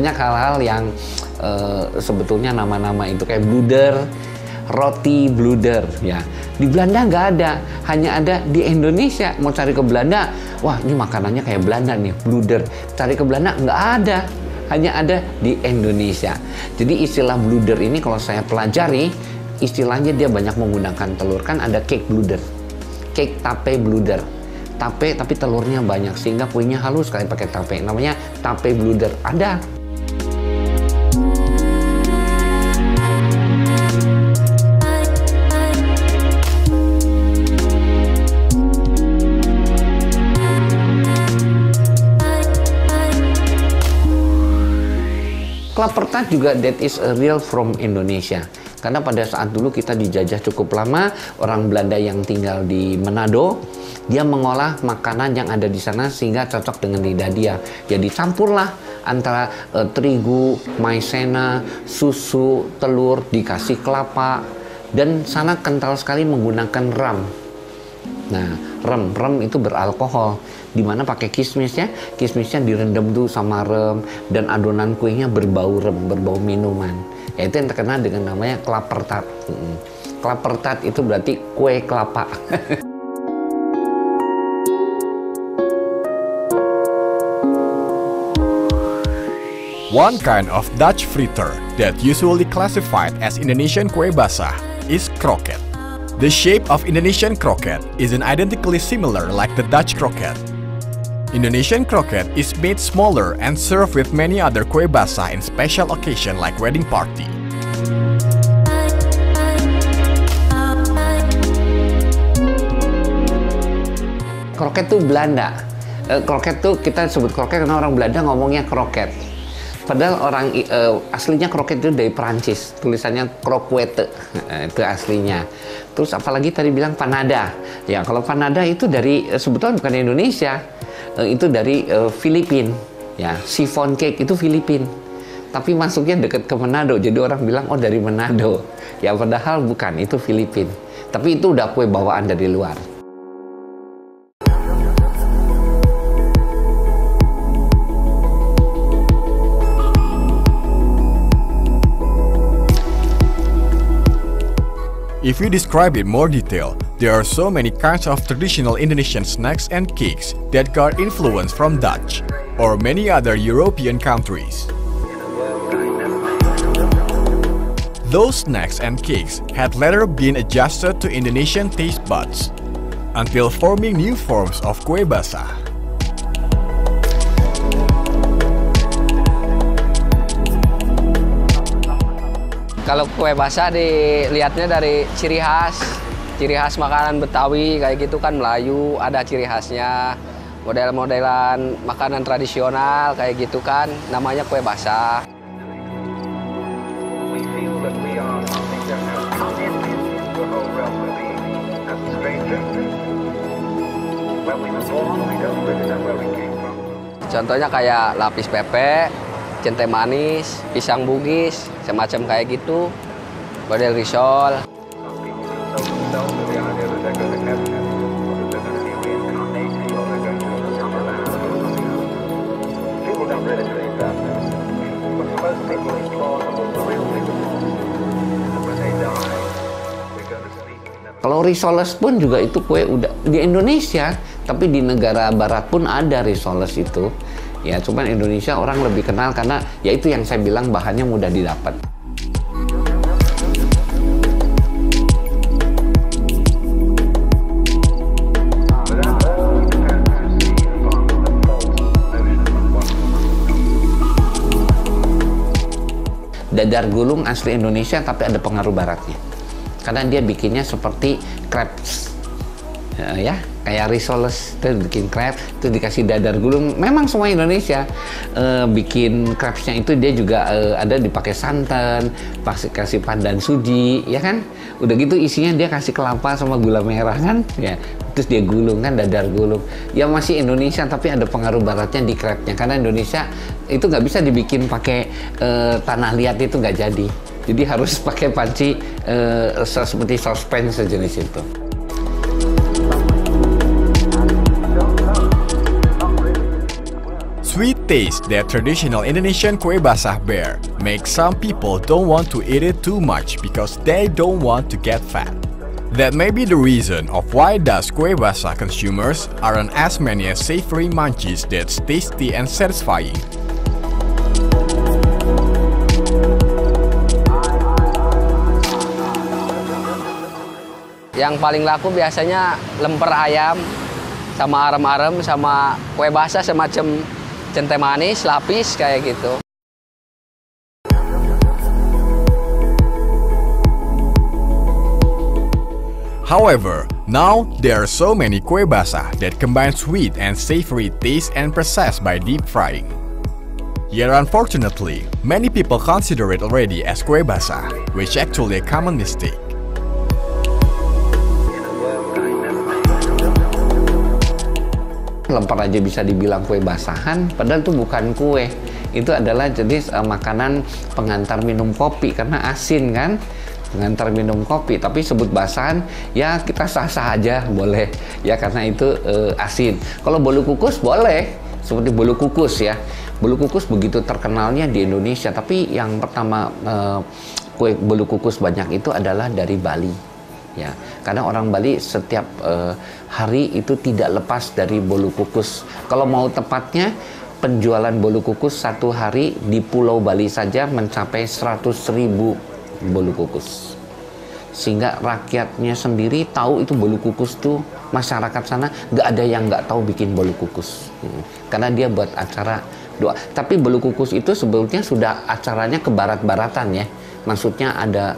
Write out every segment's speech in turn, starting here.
banyak hal-hal yang sebetulnya nama-nama itu kayak bluder, roti bluder ya. Di Belanda nggak ada, hanya ada di Indonesia. Mau cari ke Belanda, wah ini makanannya kayak Belanda nih, bluder. Cari ke Belanda nggak ada, hanya ada di Indonesia. Jadi istilah bluder ini kalau saya pelajari, istilahnya dia banyak menggunakan telur. Kan ada cake bluder, cake tape bluder. Tape tapi telurnya banyak sehingga kuenya halus sekali pakai tape. Namanya tape bluder. Ada. Klapertat juga that is a real from Indonesia. Karena pada saat dulu kita dijajah cukup lama, orang Belanda yang tinggal di Manado, dia mengolah makanan yang ada di sana sehingga cocok dengan lidah dia. Jadi campurlah antara terigu, maizena, susu, telur, dikasih kelapa, dan sana kental sekali menggunakan ram. Nah, rem itu beralkohol, dimana pakai kismisnya direndam tuh sama rem, dan adonan kuenya berbau rem, berbau minuman. Ya, itu yang terkenal dengan namanya klapertat. Klapertat itu berarti kue kelapa. One kind of Dutch fritter that usually classified as Indonesian kue basah is kroket. The shape of Indonesian kroket isn't identically similar like the Dutch kroket. Indonesian kroket is made smaller and served with many other kue basah in special occasion like wedding party. Kroket tuh Belanda. Kroket tuh kita sebut kroket karena orang Belanda ngomongnya kroket. Padahal orang aslinya kroket itu dari Perancis, tulisannya kroquette, itu aslinya. Terus apalagi tadi bilang panada. Ya kalau panada itu dari sebetulnya bukan Indonesia, itu dari Filipina. Ya chiffon cake itu Filipina. Tapi masuknya dekat ke Manado, jadi orang bilang oh dari Manado. Ya padahal bukan, itu Filipina. Tapi itu udah kue bawaan dari luar. If you describe it more detail, there are so many kinds of traditional Indonesian snacks and cakes that got influence from Dutch or many other European countries. Those snacks and cakes had later been adjusted to Indonesian taste buds until forming new forms of kue basah. Kalau kue basah dilihatnya dari ciri khas makanan Betawi kayak gitu kan, Melayu ada ciri khasnya, model-modelan makanan tradisional kayak gitu kan, namanya kue basah. Contohnya kayak lapis pepe, centai manis, pisang bugis, semacam kayak gitu, model risol. Kalau risoles pun juga itu kue udah di Indonesia, tapi di negara barat pun ada risoles itu. Ya, cuman Indonesia orang lebih kenal karena ya itu yang saya bilang bahannya mudah didapat. Dadar gulung asli Indonesia tapi ada pengaruh baratnya. Karena dia bikinnya seperti crepes. Ya, kayak risoles itu bikin crepes, itu dikasih dadar gulung. Memang semua Indonesia bikin crepesnya itu dia juga ada dipakai santan, kasih pandan suji, ya kan? Udah gitu isinya dia kasih kelapa sama gula merah kan? Ya, terus dia gulung kan, dadar gulung. Ya masih Indonesia tapi ada pengaruh baratnya di crepesnya. Karena Indonesia itu nggak bisa dibikin pakai tanah liat, itu nggak jadi. Jadi harus pakai panci seperti sospen sejenis itu. sweet taste that traditional Indonesian kue basah bear makes some people don't want to eat it too much because they don't want to get fat. That may be the reason of why thus kue basah consumers aren't as many as savory munchies that's tasty and satisfying. Yang paling laku biasanya lemper ayam, sama arem-arem, sama kue basah semacam centai manis, lapis kayak gitu. However, now there are so many kue basah that combine sweet and savory taste and processed by deep frying. Yet unfortunately, many people consider it already as kue basah, which actually a common mistake. Lemper aja bisa dibilang kue basahan, padahal itu bukan kue. Itu adalah jenis makanan pengantar minum kopi karena asin kan, pengantar minum kopi. Tapi sebut basahan, ya kita sah-sah aja boleh ya karena itu asin. Kalau bolu kukus boleh, seperti bolu kukus ya. Bolu kukus begitu terkenalnya di Indonesia, tapi yang pertama kue bolu kukus banyak itu adalah dari Bali. Ya, karena orang Bali setiap hari itu tidak lepas dari bolu kukus. Kalau mau tepatnya, penjualan bolu kukus satu hari di Pulau Bali saja mencapai 100.000 bolu kukus. Sehingga rakyatnya sendiri tahu itu bolu kukus tuh, masyarakat sana nggak ada yang nggak tahu bikin bolu kukus. Karena dia buat acara doa. Tapi bolu kukus itu sebetulnya sudah acaranya ke barat-baratan ya. Maksudnya ada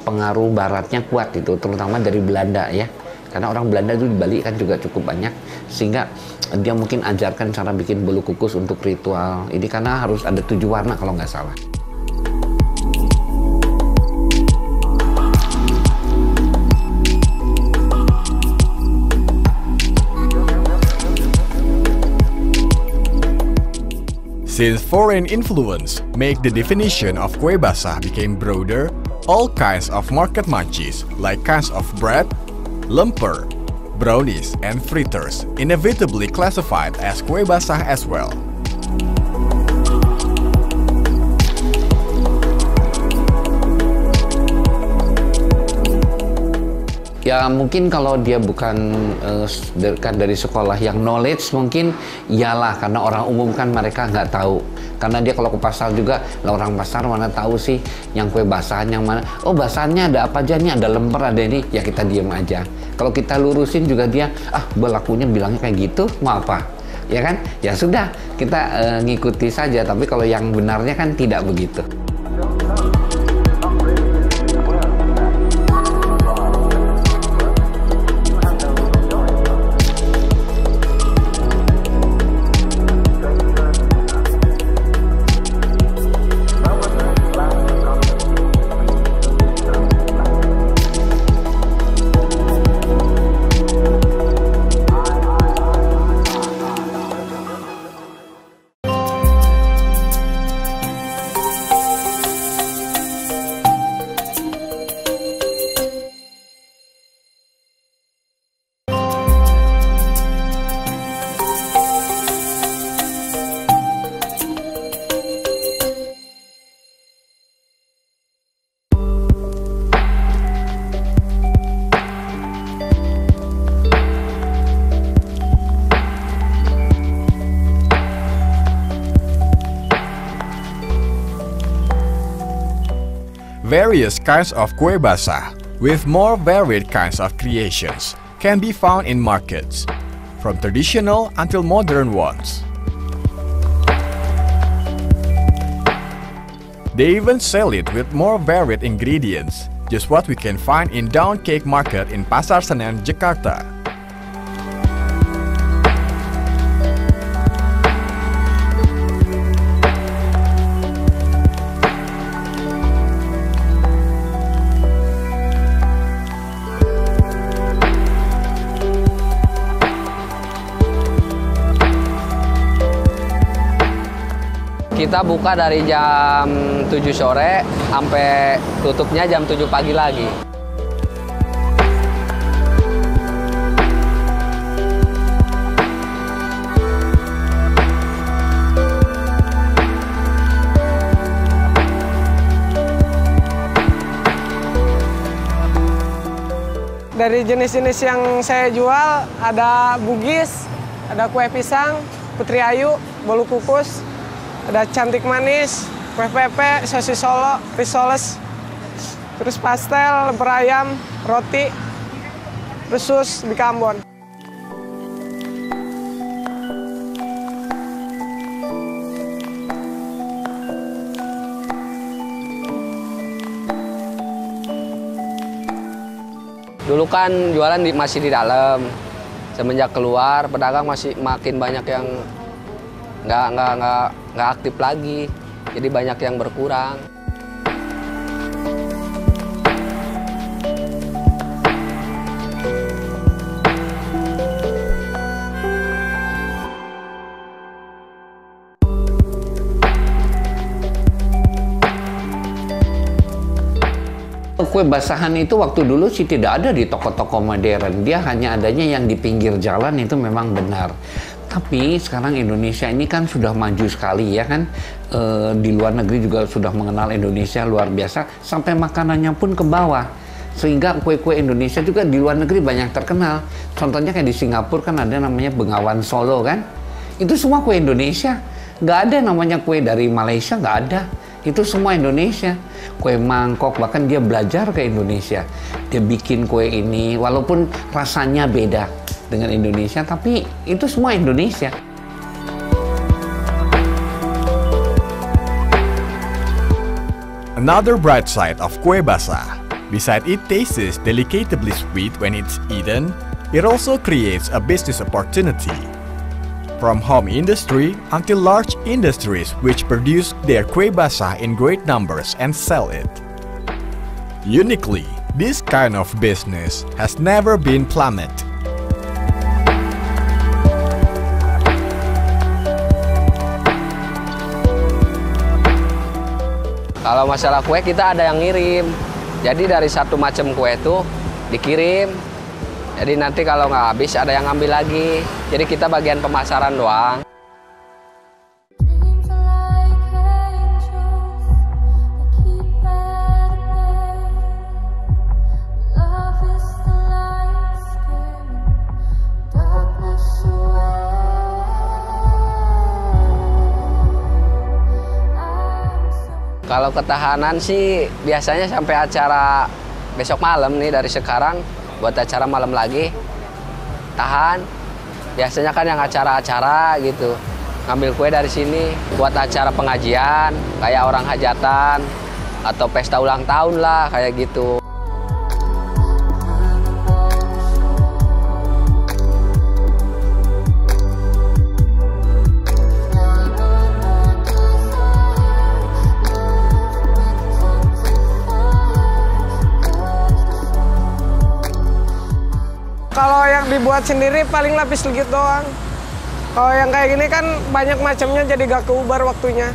pengaruh baratnya kuat itu, terutama dari Belanda ya. Karena orang Belanda itu di Bali kan juga cukup banyak, sehingga dia mungkin ajarkan cara bikin bolu kukus untuk ritual. Ini karena harus ada 7 warna kalau nggak salah. Since foreign influence make the definition of kue basah became broader, all kinds of market munchies like kinds of bread, lemper, brownies, and fritters inevitably classified as kue basah as well. Ya mungkin kalau dia bukan dari sekolah yang knowledge mungkin iyalah, karena orang umum kan mereka nggak tahu. Karena dia kalau ke pasar juga, lah orang pasar mana tahu sih yang kue basahan yang mana. Oh basahannya ada apa aja nih, ada lemper, ada ini, ya kita diem aja. Kalau kita lurusin juga dia, berlakunya bilangnya kayak gitu, mau apa? Ya kan? Ya sudah, kita ngikuti saja. Tapi kalau yang benarnya kan tidak begitu. Various kinds of kue basah with more varied kinds of creations can be found in markets, from traditional until modern ones. They even sell it with more varied ingredients, just what we can find in Daun Cake Market in Pasar Senen, Jakarta. Kita buka dari jam 7 sore sampai tutupnya jam 7 pagi lagi. Dari jenis-jenis yang saya jual ada bugis, ada kue pisang, putri ayu, bolu kukus, ada cantik manis, kue pepe, sosis Solo, risoles, terus pastel, lemper ayam, roti, terus di Ambon. Dulu kan jualan masih di dalam. Semenjak keluar, pedagang masih makin banyak yang nggak aktif lagi. Jadi banyak yang berkurang. Kue basahan itu waktu dulu sih tidak ada di toko-toko modern. Dia hanya adanya yang di pinggir jalan, itu memang benar. Tapi sekarang Indonesia ini kan sudah maju sekali ya kan. Di luar negeri juga sudah mengenal Indonesia luar biasa. Sampai makanannya pun ke bawah. Sehingga kue-kue Indonesia juga di luar negeri banyak terkenal. Contohnya kayak di Singapura kan ada namanya Bengawan Solo kan. Itu semua kue Indonesia. Nggak ada namanya kue dari Malaysia, nggak ada. Itu semua Indonesia. Kue mangkok, bahkan dia belajar ke Indonesia. Dia bikin kue ini, walaupun rasanya beda dengan Indonesia, tapi itu semua Indonesia. Another bright side of kue basah, besides it tastes delicately sweet when it's eaten, it also creates a business opportunity. From home industry until large industries which produce their kue basah in great numbers and sell it. Uniquely, this kind of business has never been plummeted. Kalau masalah kue kita ada yang ngirim. Jadi dari satu macam kue itu dikirim. Jadi nanti kalau nggak habis ada yang ngambil lagi. Jadi kita bagian pemasaran doang. Kalau ketahanan sih biasanya sampai acara besok malam nih, dari sekarang buat acara malam lagi tahan. Biasanya kan yang acara-acara gitu ngambil kue dari sini buat acara pengajian kayak orang hajatan atau pesta ulang tahun lah kayak gitu. Kalau yang dibuat sendiri paling lapis legit doang. Kalau yang kayak gini kan banyak macamnya, jadi gak keubar waktunya.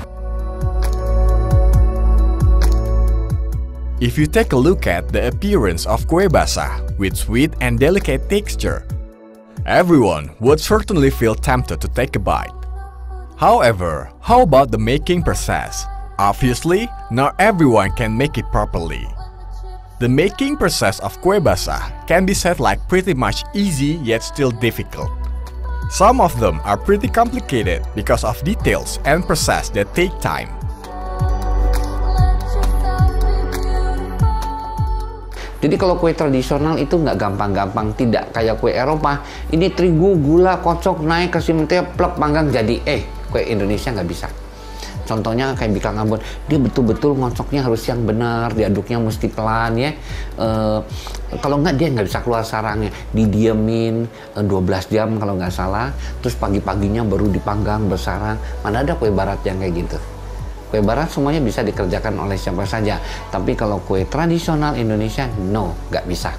If you take a look at the appearance of kue basah with sweet and delicate texture, everyone would certainly feel tempted to take a bite. However, how about the making process? Obviously, not everyone can make it properly. The making process of kue basah can be said like pretty much easy yet still difficult. Some of them are pretty complicated because of details and process that take time. Jadi kalau kue tradisional itu nggak gampang-gampang, tidak kayak kue Eropa. Ini terigu, gula, kocok, naik, kasih mentega, plek, panggang jadi. Kue Indonesia nggak bisa. Contohnya kayak bika Ambon, dia betul-betul ngocoknya harus yang benar, diaduknya mesti pelan ya. Kalau nggak dia nggak bisa keluar sarangnya, didiemin 12 jam kalau nggak salah, terus pagi-paginya baru dipanggang bersarang. Mana ada kue barat yang kayak gitu. Kue barat semuanya bisa dikerjakan oleh siapa saja, tapi kalau kue tradisional Indonesia, no, nggak bisa.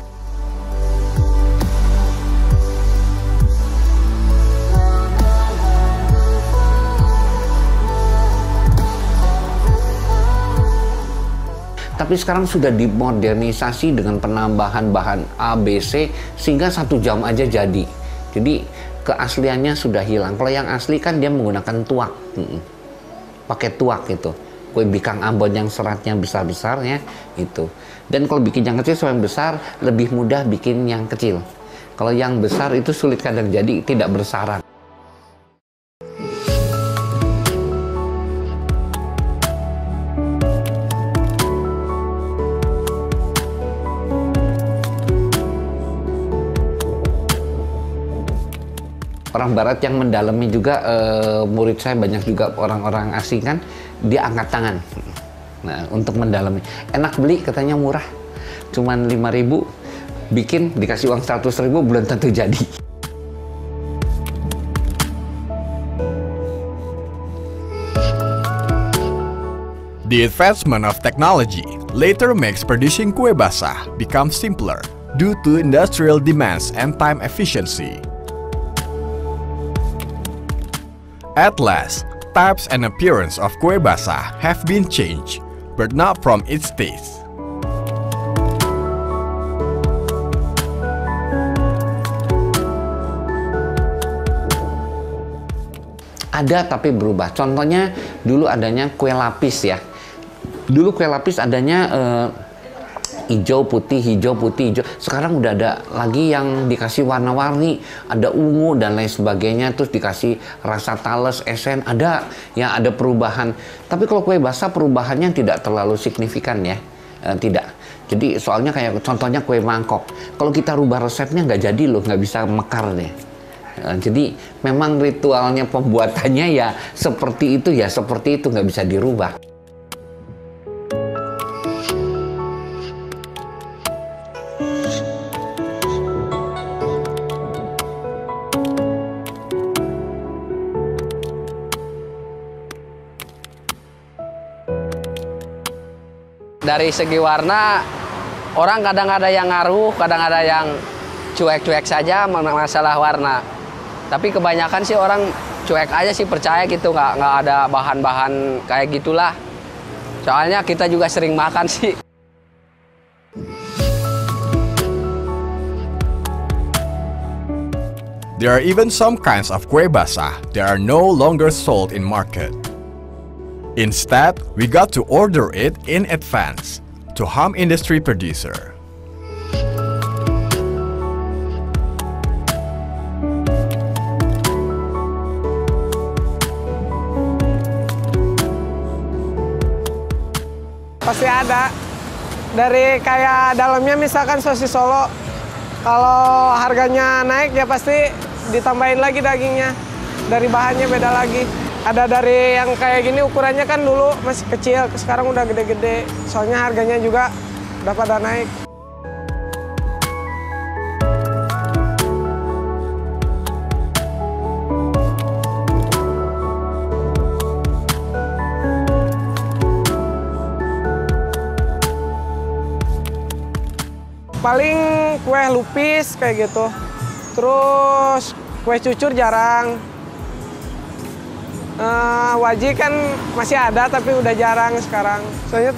Tapi sekarang sudah dimodernisasi dengan penambahan bahan A, B, C, sehingga 1 jam aja jadi. Jadi keasliannya sudah hilang. Kalau yang asli kan dia menggunakan tuak. Pakai tuak gitu. Kue bikang Ambon yang seratnya besar-besar ya, itu. Dan kalau bikin yang kecil sama yang besar, lebih mudah bikin yang kecil. Kalau yang besar itu sulit kadang jadi tidak bersarang. Orang barat yang mendalami juga, murid saya banyak juga orang-orang asing kan, dia angkat tangan. Nah, untuk mendalami. Enak beli, katanya murah. Cuman 5.000, bikin dikasih uang 100.000 belum tentu jadi. The advancement of technology later makes producing kue basah become simpler due to industrial demands and time efficiency. At last, types and appearance of kue basah have been changed, but not from its taste. Ada tapi berubah. Contohnya dulu adanya kue lapis ya. Dulu kue lapis adanya hijau putih, hijau putih, hijau. Sekarang udah ada lagi yang dikasih warna-warni, ada ungu dan lain sebagainya, terus dikasih rasa talas, esen, ada ya, ada perubahan. Tapi kalau kue basah perubahannya tidak terlalu signifikan ya, tidak. Jadi soalnya kayak contohnya kue mangkok, kalau kita rubah resepnya nggak jadi loh, nggak bisa mekar deh. Jadi memang ritualnya pembuatannya ya seperti itu ya, seperti itu, nggak bisa dirubah. Dari segi warna, orang kadang ada yang ngaruh, kadang ada yang cuek-cuek saja masalah warna. Tapi kebanyakan sih orang cuek aja sih, percaya gitu, nggak ada bahan-bahan kayak gitulah. Soalnya kita juga sering makan sih. There are even some kinds of kue basah that are no longer sold in market. Instead, we got to order it in advance to home industry producer. Pasti ada. Dari kayak dalamnya misalkan sosis Solo, kalau harganya naik ya pasti ditambahin lagi dagingnya. Dari bahannya beda lagi. Ada dari yang kayak gini ukurannya kan dulu masih kecil, sekarang udah gede-gede. Soalnya harganya juga udah pada naik. Paling kue lupis kayak gitu. Terus kue cucur jarang. Wajik kan masih ada tapi udah jarang sekarang. Soalnya